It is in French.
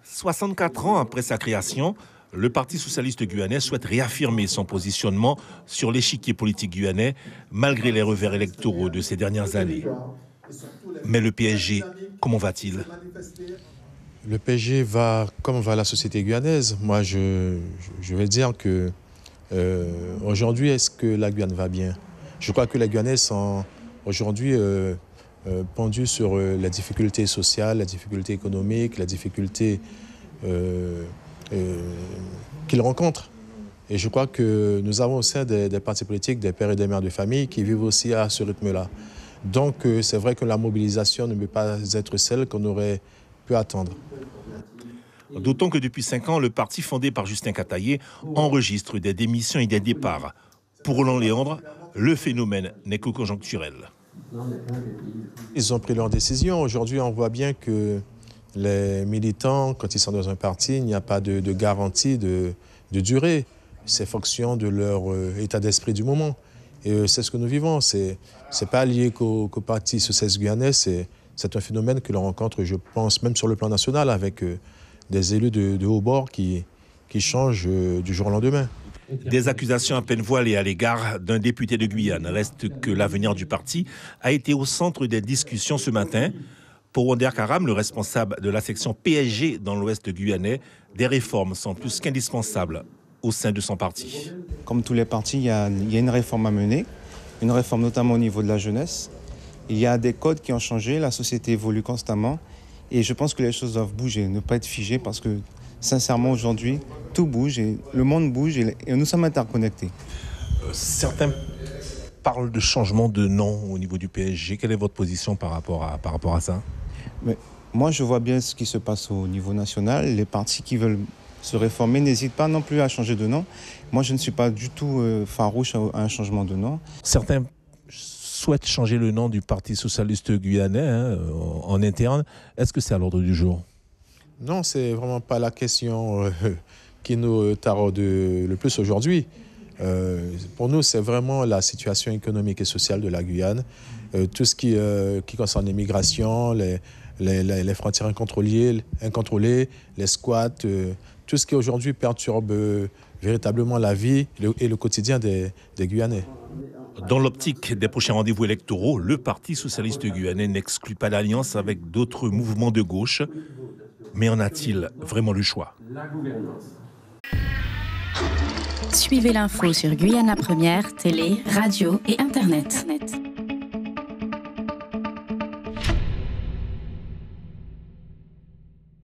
64 ans après sa création, le Parti socialiste guyanais souhaite réaffirmer son positionnement sur l'échiquier politique guyanais, malgré les revers électoraux de ces dernières années. Mais le PSG, comment va-t-il ? Le PSG va comme va la société guyanaise. Moi, je vais dire que aujourd'hui, est-ce que la Guyane va bien ? Je crois que les Guyanais sont aujourd'hui pendus sur la difficulté sociale, la difficulté économique, la difficulté qu'ils rencontrent. Et je crois que nous avons aussi des partis politiques, des pères et des mères de famille qui vivent aussi à ce rythme-là. Donc c'est vrai que la mobilisation ne peut pas être celle qu'on aurait pu attendre. D'autant que depuis 5 ans, le parti fondé par Justin Kataye enregistre des démissions et des départs. Pour Roland Léandre, le phénomène n'est que conjoncturel. Ils ont pris leur décision. Aujourd'hui, on voit bien que les militants, quand ils sont dans un parti, il n'y a pas de garantie de durée. C'est fonction de leur état d'esprit du moment. Et c'est ce que nous vivons. C'est pas lié qu'au Parti socialiste guyanais. C'est un phénomène que l'on rencontre, je pense, même sur le plan national, avec des élus de haut bord qui changent du jour au lendemain. Des accusations à peine voilées à l'égard d'un député de Guyane. Reste que l'avenir du parti a été au centre des discussions ce matin. Pour Wander Karam, le responsable de la section PSG dans l'ouest guyanais, des réformes sont plus qu'indispensables au sein de son parti. Comme tous les partis, il y a une réforme à mener, une réforme notamment au niveau de la jeunesse. Il y a des codes qui ont changé, la société évolue constamment et je pense que les choses doivent bouger, ne pas être figées parce que sincèrement aujourd'hui, tout bouge et le monde bouge et nous sommes interconnectés. Certains parlent de changement de nom au niveau du PSG. Quelle est votre position par rapport à ça ? Mais moi, je vois bien ce qui se passe au niveau national. Les partis qui veulent se réformer n'hésitent pas non plus à changer de nom. Moi, je ne suis pas du tout farouche à un changement de nom. Certains souhaitent changer le nom du Parti socialiste guyanais en interne. Est-ce que c'est à l'ordre du jour ? Non, c'est vraiment pas la question qui nous taraude le plus aujourd'hui. Pour nous, c'est vraiment la situation économique et sociale de la Guyane. Tout ce qui concerne l'immigration, les frontières incontrôlées, les squats, tout ce qui aujourd'hui perturbe véritablement la vie et le quotidien des Guyanais. Dans l'optique des prochains rendez-vous électoraux, le Parti socialiste guyanais n'exclut pas l'alliance avec d'autres mouvements de gauche. Mais en a-t-il vraiment le choix ? Suivez l'info sur Guyana Première, télé, radio et Internet.